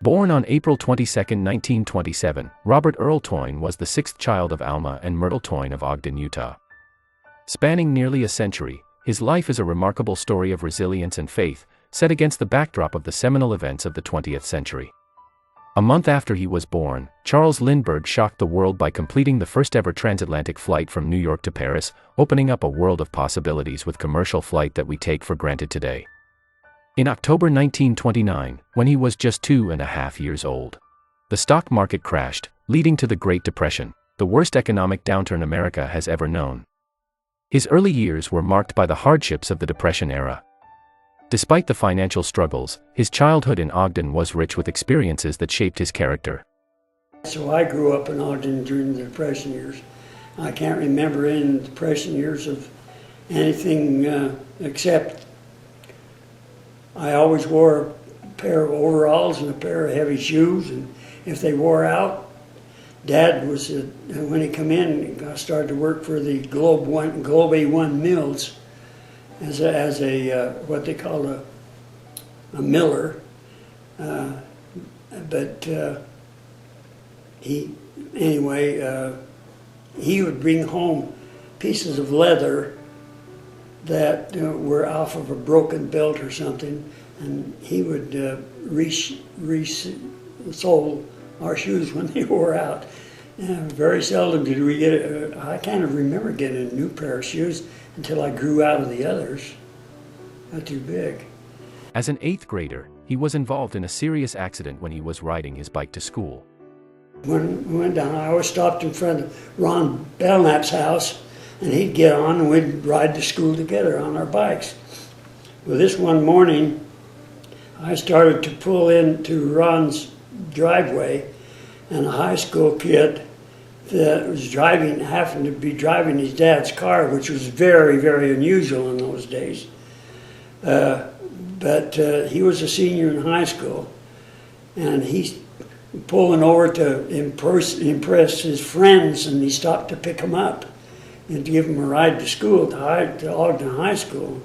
Born on April 22, 1927, Robert Earl Toyn was the sixth child of Alma and Myrtle Toyn of Ogden, Utah. Spanning nearly a century, his life is a remarkable story of resilience and faith, set against the backdrop of the seminal events of the 20th century. A month after he was born, Charles Lindbergh shocked the world by completing the first-ever transatlantic flight from New York to Paris, opening up a world of possibilities with commercial flight that we take for granted today. In October 1929, when he was just 2.5 years old, the stock market crashed, leading to the Great Depression, the worst economic downturn America has ever known. His early years were marked by the hardships of the Depression era. Despite the financial struggles, his childhood in Ogden was rich with experiences that shaped his character. So I grew up in Ogden during the Depression years. I can't remember in the Depression years of anything except I always wore a pair of overalls and a pair of heavy shoes, and if they wore out, Dad was, when he come in, I started to work for the Globe A1 Mills as a what they call a miller, but he would bring home pieces of leather that were off of a broken belt or something, and he would resole our shoes when they wore out. Very seldom did we get I can't remember getting a new pair of shoes until I grew out of the others. Not too big. As an 8th grader, he was involved in a serious accident when he was riding his bike to school. When we went down, I always stopped in front of Ron Belknap's house, and he'd get on and we'd ride to school together on our bikes. Well, this one morning, I started to pull into Ron's driveway, and a high school kid that was happened to be driving his dad's car, which was very, very unusual in those days. But he was a senior in high school, and he's pulling over to impress his friends, and he stopped to pick them up and to give him a ride to school, to Ogden High School.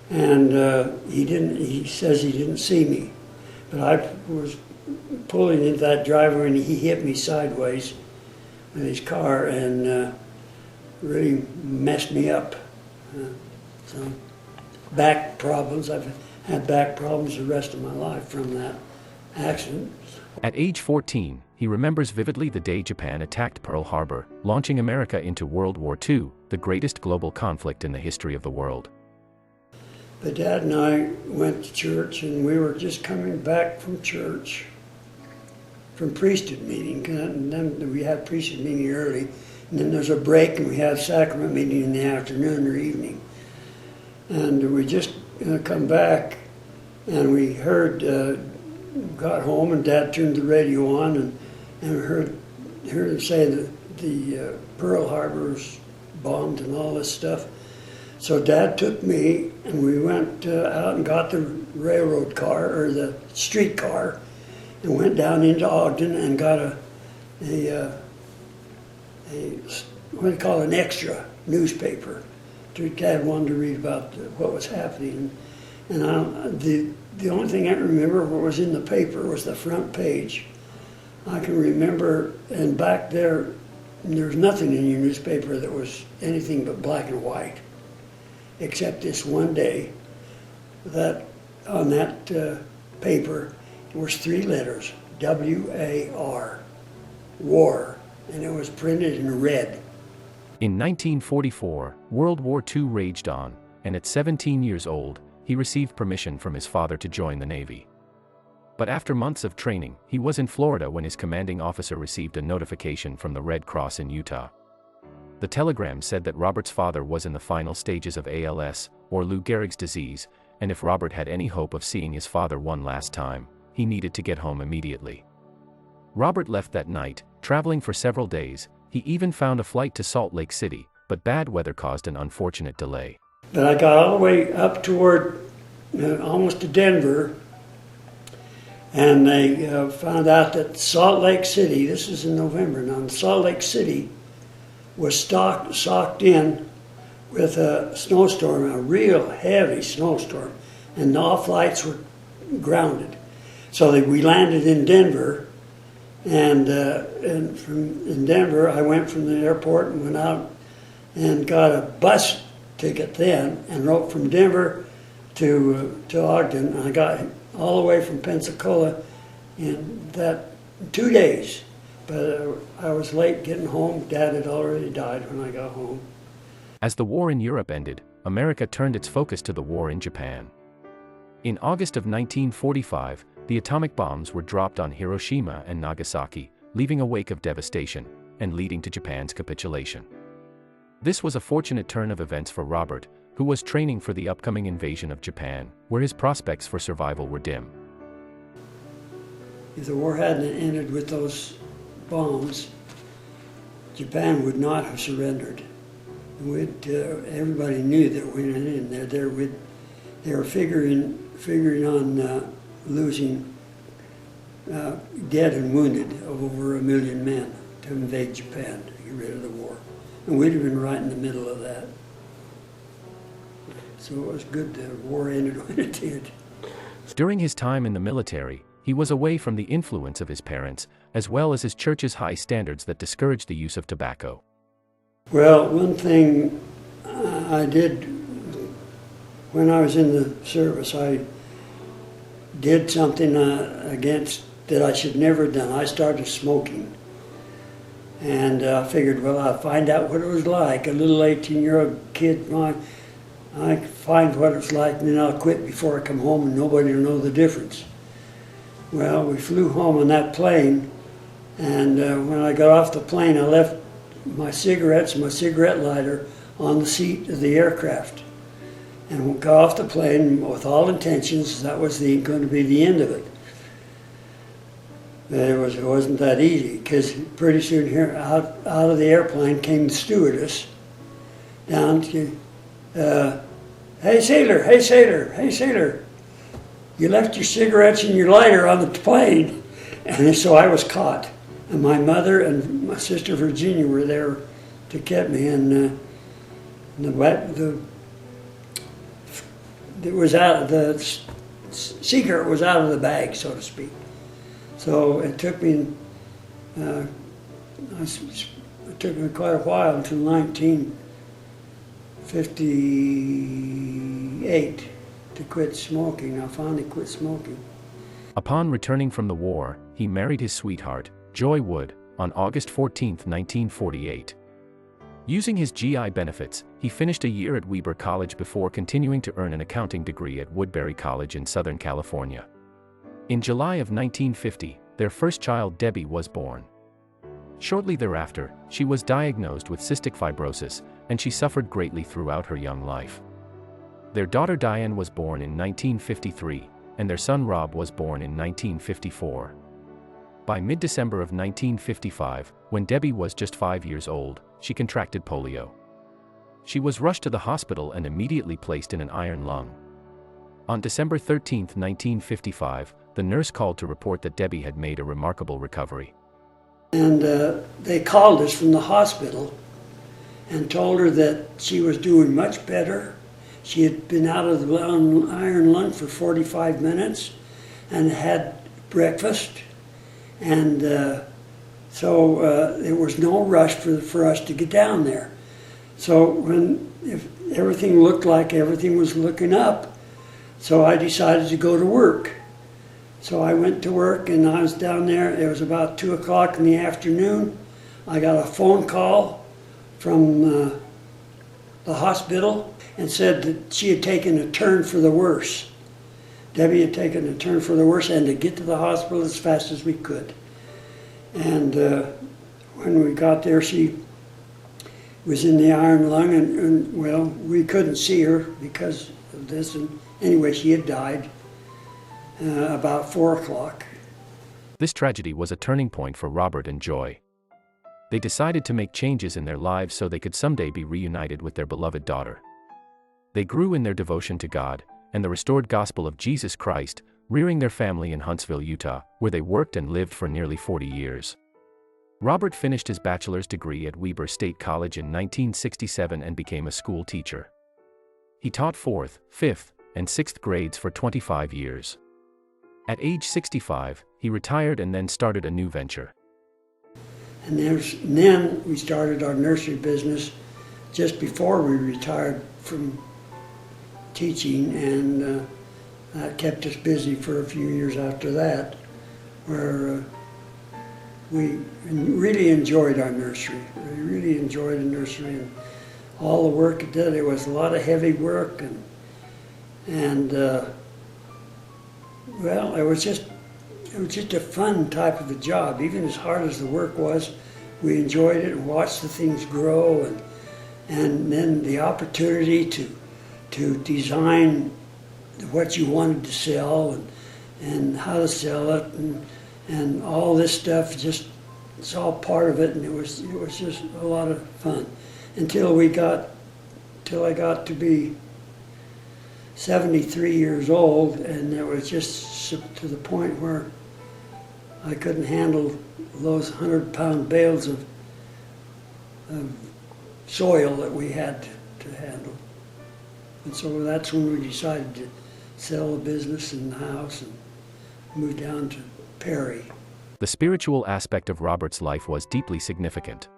And he says he didn't see me, but I was pulling into that driveway and he hit me sideways with his car and really messed me up. So back problems, I've had back problems the rest of my life from that accident. At age 14, he remembers vividly the day Japan attacked Pearl Harbor, launching America into World War II, the greatest global conflict in the history of the world. But Dad and I went to church, and we were just coming back from church, from priesthood meeting, and then we had priesthood meeting early, and then there's a break, and we have sacrament meeting in the afternoon or evening. And we just come back, and we heard, got home, and Dad turned the radio on, and heard him say that the Pearl Harbor was bombed and all this stuff. So Dad took me, and we went out and got the railroad car, or the street car, and went down into Ogden and got a what do you call it, an extra newspaper. Dad wanted to read about what was happening. And the only thing I remember what was in the paper was the front page. I can remember, and back there's nothing in your newspaper that was anything but black and white, except this one day that on that paper was 3 letters, W-A-R, war, and it was printed in red. In 1944, World War II raged on, and at 17 years old, he received permission from his father to join the Navy. But after months of training, he was in Florida when his commanding officer received a notification from the Red Cross in Utah. The telegram said that Robert's father was in the final stages of ALS, or Lou Gehrig's disease, and if Robert had any hope of seeing his father one last time, he needed to get home immediately. Robert left that night, traveling for several days. He even found a flight to Salt Lake City, but bad weather caused an unfortunate delay. But I got all the way up toward almost to Denver, and they found out that Salt Lake City, this is in November now, Salt Lake City was socked in with a snowstorm, a real heavy snowstorm, and all flights were grounded. we landed in Denver, and in Denver, I went from the airport and went out and got a bus ticket then, and wrote from Denver to Ogden. I got all the way from Pensacola in 2 days, but I was late getting home. Dad had already died when I got home. As the war in Europe ended, America turned its focus to the war in Japan. In August of 1945, the atomic bombs were dropped on Hiroshima and Nagasaki, leaving a wake of devastation, and leading to Japan's capitulation. This was a fortunate turn of events for Robert, who was training for the upcoming invasion of Japan, where his prospects for survival were dim. If the war hadn't ended with those bombs, Japan would not have surrendered. Everybody knew that we went in there. They were figuring on losing dead and wounded of over 1 million men to invade Japan, to get rid of the war. And we'd have been right in the middle of that. So it was good the war ended when it did. During his time in the military, he was away from the influence of his parents, as well as his church's high standards that discouraged the use of tobacco. Well, one thing I did when I was in the service, I did something against that I should never have done. I started smoking. And I figured, well, I'll find out what it was like. A little 18-year-old kid, I find what it's like, and then I'll quit before I come home, and nobody will know the difference. Well, we flew home on that plane, and when I got off the plane, I left my cigarettes and my cigarette lighter on the seat of the aircraft. And got off the plane with all intentions that was going to be the end of it. It wasn't that easy, because pretty soon here out of the airplane came the stewardess down to, hey sailor, hey sailor, hey sailor, you left your cigarettes and your lighter on the plane. And so I was caught. And my mother and my sister Virginia were there to get me, and the secret was out of the bag, so to speak. So it took me quite a while, until 1958, to quit smoking. I finally quit smoking. Upon returning from the war, he married his sweetheart, Joy Wood, on August 14, 1948. Using his GI benefits, he finished a year at Weber College before continuing to earn an accounting degree at Woodbury College in Southern California. In July of 1950, their first child Debbie was born. Shortly thereafter, she was diagnosed with cystic fibrosis, and she suffered greatly throughout her young life. Their daughter Diane was born in 1953, and their son Rob was born in 1954. By mid-December of 1955, when Debbie was just 5 years old, she contracted polio. She was rushed to the hospital and immediately placed in an iron lung. On December 13, 1955, the nurse called to report that Debbie had made a remarkable recovery. And they called us from the hospital and told her that she was doing much better. She had been out of the iron lung for 45 minutes and had breakfast. And so there was no rush for us to get down there. So if everything looked like everything was looking up, so I decided to go to work. So I went to work, and I was down there. It was about 2 o'clock in the afternoon. I got a phone call from the hospital and said that she had taken a turn for the worse. Debbie had taken a turn for the worse, and to get to the hospital as fast as we could. And when we got there, she was in the iron lung, and well, we couldn't see her because of this. And anyway, she had died about 4 o'clock. This tragedy was a turning point for Robert and Joy. They decided to make changes in their lives so they could someday be reunited with their beloved daughter. They grew in their devotion to God and the restored gospel of Jesus Christ, rearing their family in Huntsville, Utah, where they worked and lived for nearly 40 years. Robert finished his bachelor's degree at Weber State College in 1967 and became a school teacher. He taught 4th, 5th, and 6th grades for 25 years. At age 65, he retired and then started a new venture. And then we started our nursery business just before we retired from teaching, and that kept us busy for a few years after that, where we really enjoyed our nursery. We really enjoyed the nursery and all the work it did. It was a lot of heavy work, and well, it was just a fun type of a job. Even as hard as the work was, we enjoyed it and watched the things grow, and then the opportunity to design what you wanted to sell and how to sell it and all this stuff. Just it's all part of it, and it was just a lot of fun until I got to be 73 years old, and it was just to the point where I couldn't handle those 100-pound bales of soil that we had to handle. And so that's when we decided to sell the business and the house and move down to Perry. The spiritual aspect of Robert's life was deeply significant.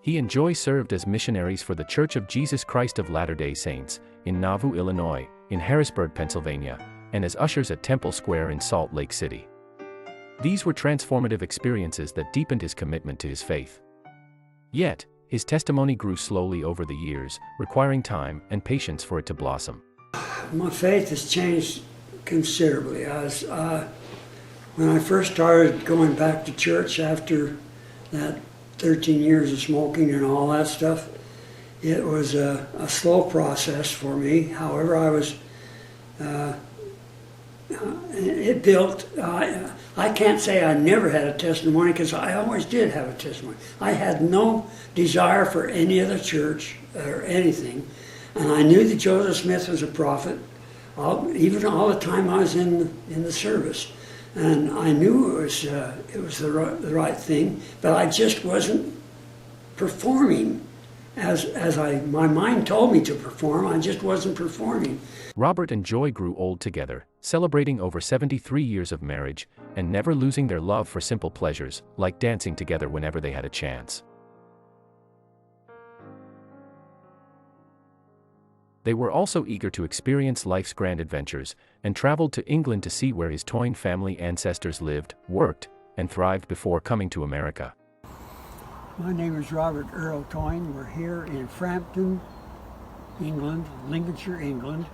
He and Joy served as missionaries for the Church of Jesus Christ of Latter-day Saints in Nauvoo, Illinois, in Harrisburg, Pennsylvania, and as ushers at Temple Square in Salt Lake City. These were transformative experiences that deepened his commitment to his faith. Yet, his testimony grew slowly over the years, requiring time and patience for it to blossom. My faith has changed considerably. When I first started going back to church after that 13 years of smoking and all that stuff, it was a slow process for me. However, it built. I can't say I never had a testimony, because I always did have a testimony. I had no desire for any other church or anything, and I knew that Joseph Smith was a prophet, even all the time I was in the service, and I knew it was the right thing, but I just wasn't performing as my mind told me to perform. I just wasn't performing. Robert and Joy grew old together, celebrating over 73 years of marriage, and never losing their love for simple pleasures, like dancing together whenever they had a chance. They were also eager to experience life's grand adventures, and traveled to England to see where his Toyn family ancestors lived, worked, and thrived before coming to America. My name is Robert Earl Toyn. We're here in Frampton, England, Lincolnshire, England,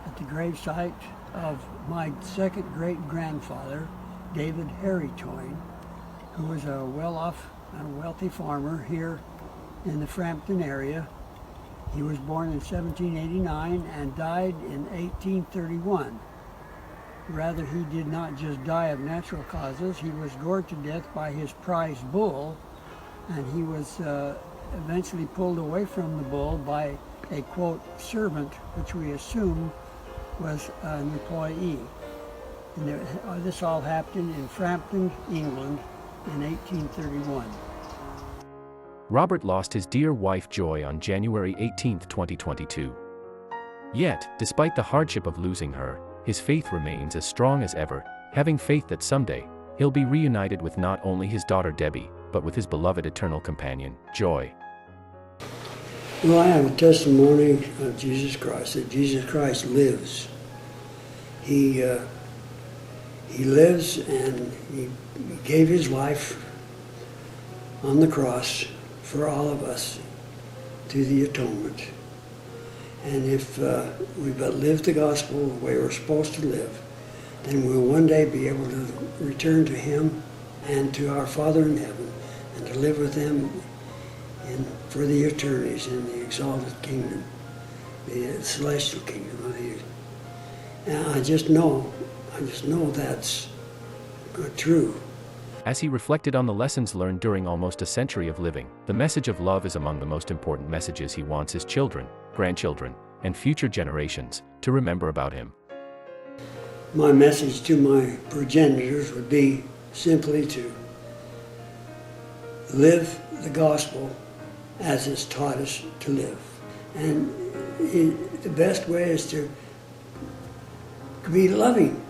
at the gravesite of my second great-grandfather, David Harry Toyn, who was a well-off and wealthy farmer here in the Frampton area. He was born in 1789 and died in 1831. Rather, he did not just die of natural causes. He was gored to death by his prize bull, and he was eventually pulled away from the bull by a, quote, servant, which we assume was an employee. And this all happened in Frampton, England, in 1831. Robert lost his dear wife Joy on January 18, 2022. Yet, despite the hardship of losing her, his faith remains as strong as ever, having faith that someday, he'll be reunited with not only his daughter Debbie, but with his beloved eternal companion, Joy. Well, I have a testimony of Jesus Christ, that Jesus Christ lives. He lives, and he gave his life on the cross for all of us through the atonement. And if we but live the gospel the way we're supposed to live, then we'll one day be able to return to him and to our Father in heaven, and to live with him for the eternities in the exalted kingdom, the celestial kingdom. And I just know that's true. As he reflected on the lessons learned during almost a century of living, the message of love is among the most important messages he wants his children, grandchildren, and future generations to remember about him. My message to my progenitors would be simply to live the gospel as it's taught us to live. And the best way is to be loving